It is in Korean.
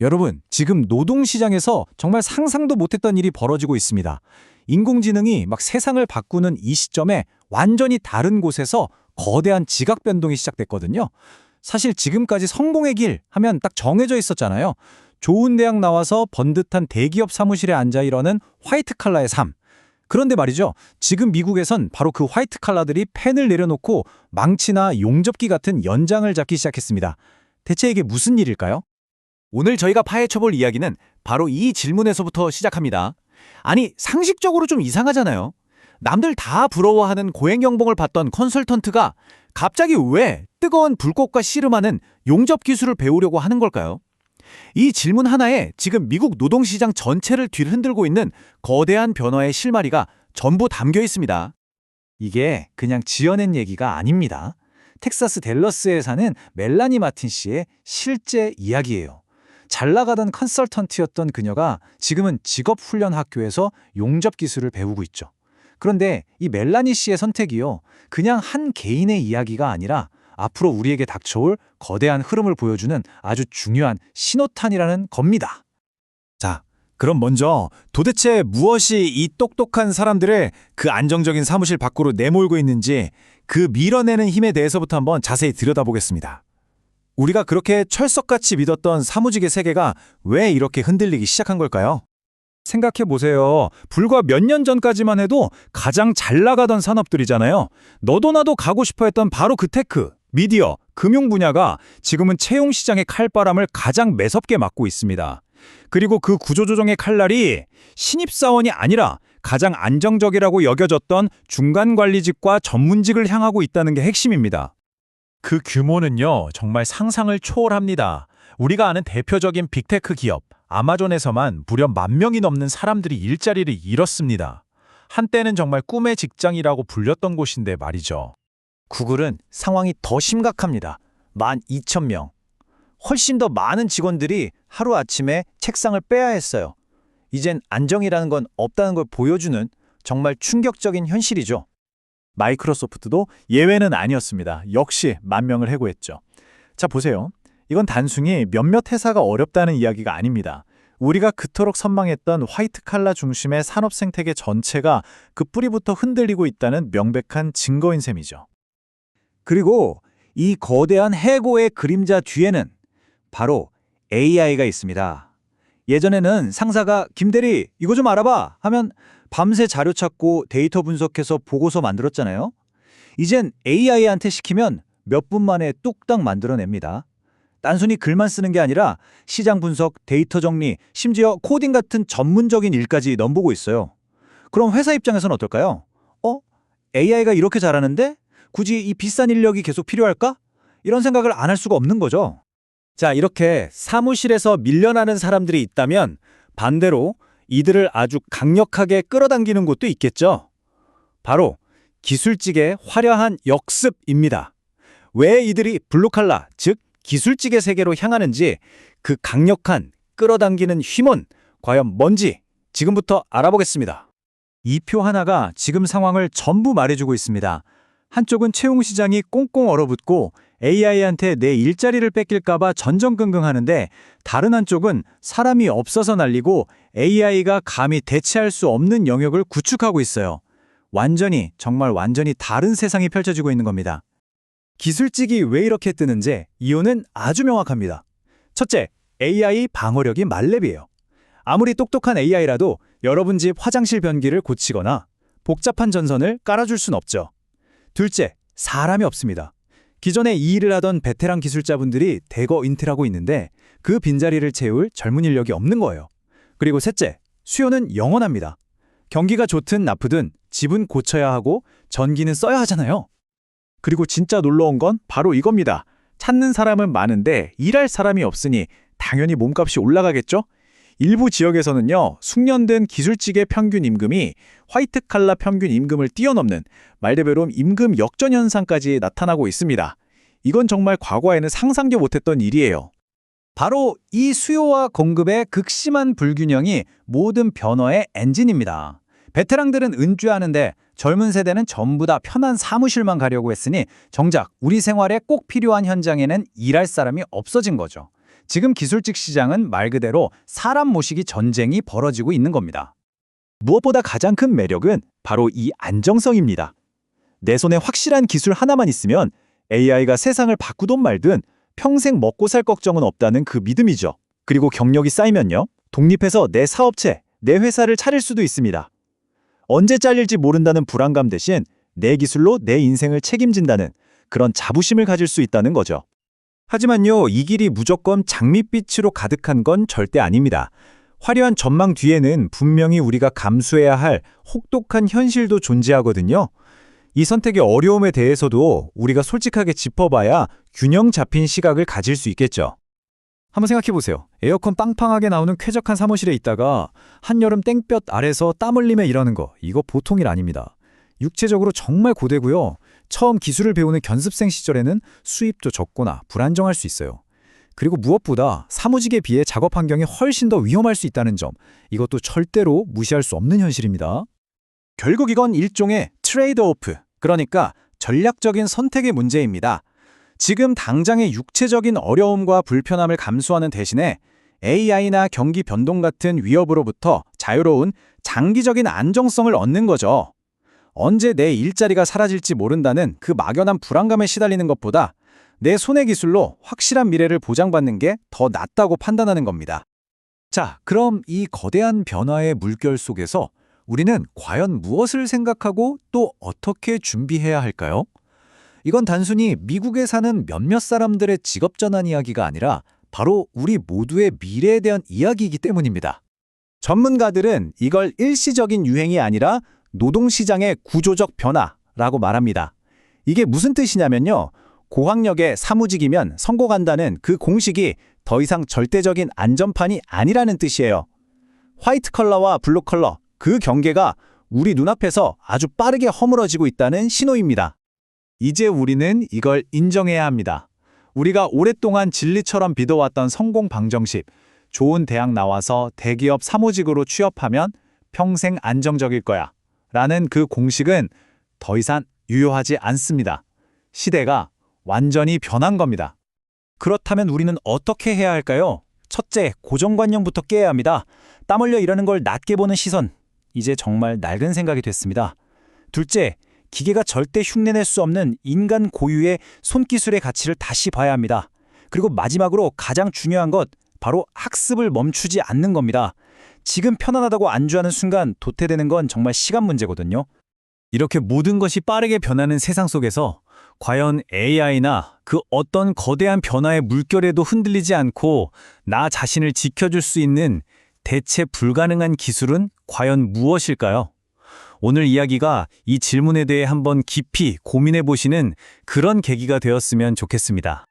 여러분, 지금 노동시장에서 정말 상상도 못했던 일이 벌어지고 있습니다. 인공지능이 막 세상을 바꾸는 이 시점에 완전히 다른 곳에서 거대한 지각 변동이 시작됐거든요. 사실 지금까지 성공의 길 하면 딱 정해져 있었잖아요. 좋은 대학 나와서 번듯한 대기업 사무실에 앉아 이러는 화이트 칼라의 삶. 그런데 말이죠. 지금 미국에선 바로 그 화이트 칼라들이 펜을 내려놓고 망치나 용접기 같은 연장을 잡기 시작했습니다. 대체 이게 무슨 일일까요? 오늘 저희가 파헤쳐볼 이야기는 바로 이 질문에서부터 시작합니다. 아니, 상식적으로 좀 이상하잖아요. 남들 다 부러워하는 고액연봉을 받던 컨설턴트가 갑자기 왜 뜨거운 불꽃과 씨름하는 용접 기술을 배우려고 하는 걸까요? 이 질문 하나에 지금 미국 노동시장 전체를 뒤흔들고 있는 거대한 변화의 실마리가 전부 담겨 있습니다. 이게 그냥 지어낸 얘기가 아닙니다. 텍사스 댈러스에 사는 멜라니 마틴 씨의 실제 이야기예요. 잘 나가던 컨설턴트였던 그녀가 지금은 직업훈련학교에서 용접 기술을 배우고 있죠. 그런데 이 멜라니 씨의 선택이요, 그냥 한 개인의 이야기가 아니라 앞으로 우리에게 닥쳐올 거대한 흐름을 보여주는 아주 중요한 신호탄이라는 겁니다. 자, 그럼 먼저 도대체 무엇이 이 똑똑한 사람들을 그 안정적인 사무실 밖으로 내몰고 있는지, 그 밀어내는 힘에 대해서부터 한번 자세히 들여다보겠습니다. 우리가 그렇게 철석같이 믿었던 사무직의 세계가 왜 이렇게 흔들리기 시작한 걸까요? 생각해보세요. 불과 몇 년 전까지만 해도 가장 잘 나가던 산업들이잖아요. 너도 나도 가고 싶어 했던 바로 그 테크, 미디어, 금융 분야가 지금은 채용 시장의 칼바람을 가장 매섭게 맞고 있습니다. 그리고 그 구조조정의 칼날이 신입사원이 아니라 가장 안정적이라고 여겨졌던 중간관리직과 전문직을 향하고 있다는 게 핵심입니다. 그 규모는요, 정말 상상을 초월합니다. 우리가 아는 대표적인 빅테크 기업, 아마존에서만 무려 10,000명이 넘는 사람들이 일자리를 잃었습니다. 한때는 정말 꿈의 직장이라고 불렸던 곳인데 말이죠. 구글은 상황이 더 심각합니다. 12,000명. 훨씬 더 많은 직원들이 하루아침에 책상을 빼야 했어요. 이젠 안정이라는 건 없다는 걸 보여주는 정말 충격적인 현실이죠. 마이크로소프트도 예외는 아니었습니다. 역시 10,000명을 해고했죠. 자, 보세요. 이건 단순히 몇몇 회사가 어렵다는 이야기가 아닙니다. 우리가 그토록 선망했던 화이트 칼라 중심의 산업 생태계 전체가 그 뿌리부터 흔들리고 있다는 명백한 증거인 셈이죠. 그리고 이 거대한 해고의 그림자 뒤에는 바로 AI가 있습니다. 예전에는 상사가 김 대리 이거 좀 알아봐 하면 밤새 자료 찾고 데이터 분석해서 보고서 만들었잖아요. 이젠 AI한테 시키면 몇 분 만에 뚝딱 만들어냅니다. 단순히 글만 쓰는 게 아니라 시장 분석, 데이터 정리, 심지어 코딩 같은 전문적인 일까지 넘보고 있어요. 그럼 회사 입장에서는 어떨까요? AI가 이렇게 잘하는데 굳이 이 비싼 인력이 계속 필요할까? 이런 생각을 안 할 수가 없는 거죠. 자, 이렇게 사무실에서 밀려나는 사람들이 있다면 반대로 이들을 아주 강력하게 끌어당기는 곳도 있겠죠. 바로 기술직의 화려한 역습입니다. 왜 이들이 블루칼라, 즉 기술직의 세계로 향하는지, 그 강력한 끌어당기는 힘은 과연 뭔지 지금부터 알아보겠습니다. 이 표 하나가 지금 상황을 전부 말해주고 있습니다. 한쪽은 채용 시장이 꽁꽁 얼어붙고 AI한테 내 일자리를 뺏길까봐 전전긍긍하는데, 다른 한쪽은 사람이 없어서 난리고 AI가 감히 대체할 수 없는 영역을 구축하고 있어요. 완전히, 정말 완전히 다른 세상이 펼쳐지고 있는 겁니다. 기술직이 왜 이렇게 뜨는지 이유는 아주 명확합니다. 첫째, AI 방어력이 만렙이에요. 아무리 똑똑한 AI라도 여러분 집 화장실 변기를 고치거나 복잡한 전선을 깔아줄 순 없죠. 둘째, 사람이 없습니다. 기존에 이 일을 하던 베테랑 기술자분들이 대거 은퇴하고 있는데 그 빈자리를 채울 젊은 인력이 없는 거예요. 그리고 셋째, 수요는 영원합니다. 경기가 좋든 나쁘든 집은 고쳐야 하고 전기는 써야 하잖아요. 그리고 진짜 놀라운 건 바로 이겁니다. 찾는 사람은 많은데 일할 사람이 없으니 당연히 몸값이 올라가겠죠? 일부 지역에서는요, 숙련된 기술직의 평균 임금이 화이트 칼라 평균 임금을 뛰어넘는 말대로 임금 역전 현상까지 나타나고 있습니다. 이건 정말 과거에는 상상도 못했던 일이에요. 바로 이 수요와 공급의 극심한 불균형이 모든 변화의 엔진입니다. 베테랑들은 은퇴하는데 젊은 세대는 전부 다 편한 사무실만 가려고 했으니 정작 우리 생활에 꼭 필요한 현장에는 일할 사람이 없어진 거죠. 지금 기술직 시장은 말 그대로 사람 모시기 전쟁이 벌어지고 있는 겁니다. 무엇보다 가장 큰 매력은 바로 이 안정성입니다. 내 손에 확실한 기술 하나만 있으면 AI가 세상을 바꾸든 말든 평생 먹고 살 걱정은 없다는 그 믿음이죠. 그리고 경력이 쌓이면요, 독립해서 내 사업체, 내 회사를 차릴 수도 있습니다. 언제 잘릴지 모른다는 불안감 대신 내 기술로 내 인생을 책임진다는 그런 자부심을 가질 수 있다는 거죠. 하지만요, 이 길이 무조건 장밋빛으로 가득한 건 절대 아닙니다. 화려한 전망 뒤에는 분명히 우리가 감수해야 할 혹독한 현실도 존재하거든요. 이 선택의 어려움에 대해서도 우리가 솔직하게 짚어봐야 균형 잡힌 시각을 가질 수 있겠죠. 한번 생각해보세요. 에어컨 빵빵하게 나오는 쾌적한 사무실에 있다가 한여름 땡볕 아래서 땀 흘리며 일하는 거, 이거 보통 일 아닙니다. 육체적으로 정말 고되고요. 처음 기술을 배우는 견습생 시절에는 수입도 적거나 불안정할 수 있어요. 그리고 무엇보다 사무직에 비해 작업 환경이 훨씬 더 위험할 수 있다는 점, 이것도 절대로 무시할 수 없는 현실입니다. 결국 이건 일종의 트레이드 오프, 그러니까 전략적인 선택의 문제입니다. 지금 당장의 육체적인 어려움과 불편함을 감수하는 대신에 AI나 경기 변동 같은 위협으로부터 자유로운 장기적인 안정성을 얻는 거죠. 언제 내 일자리가 사라질지 모른다는 그 막연한 불안감에 시달리는 것보다 내 손의 기술로 확실한 미래를 보장받는 게 더 낫다고 판단하는 겁니다. 자, 그럼 이 거대한 변화의 물결 속에서 우리는 과연 무엇을 생각하고 또 어떻게 준비해야 할까요? 이건 단순히 미국에 사는 몇몇 사람들의 직업 전환 이야기가 아니라 바로 우리 모두의 미래에 대한 이야기이기 때문입니다. 전문가들은 이걸 일시적인 유행이 아니라 노동시장의 구조적 변화라고 말합니다. 이게 무슨 뜻이냐면요, 고학력의 사무직이면 성공한다는 그 공식이 더 이상 절대적인 안전판이 아니라는 뜻이에요. 화이트 컬러와 블루 컬러, 그 경계가 우리 눈앞에서 아주 빠르게 허물어지고 있다는 신호입니다. 이제 우리는 이걸 인정해야 합니다. 우리가 오랫동안 진리처럼 믿어왔던 성공 방정식, 좋은 대학 나와서 대기업 사무직으로 취업하면 평생 안정적일 거야 라는 그 공식은 더 이상 유효하지 않습니다. 시대가 완전히 변한 겁니다. 그렇다면 우리는 어떻게 해야 할까요? 첫째, 고정관념부터 깨야 합니다. 땀 흘려 일하는 걸 낮게 보는 시선, 이제 정말 낡은 생각이 됐습니다. 둘째, 기계가 절대 흉내낼 수 없는 인간 고유의 손기술의 가치를 다시 봐야 합니다. 그리고 마지막으로 가장 중요한 것, 바로 학습을 멈추지 않는 겁니다. 지금 편안하다고 안주하는 순간 도태되는 건 정말 시간 문제거든요. 이렇게 모든 것이 빠르게 변하는 세상 속에서 과연 AI나 그 어떤 거대한 변화의 물결에도 흔들리지 않고 나 자신을 지켜줄 수 있는 대체 불가능한 기술은 과연 무엇일까요? 오늘 이야기가 이 질문에 대해 한번 깊이 고민해 보시는 그런 계기가 되었으면 좋겠습니다.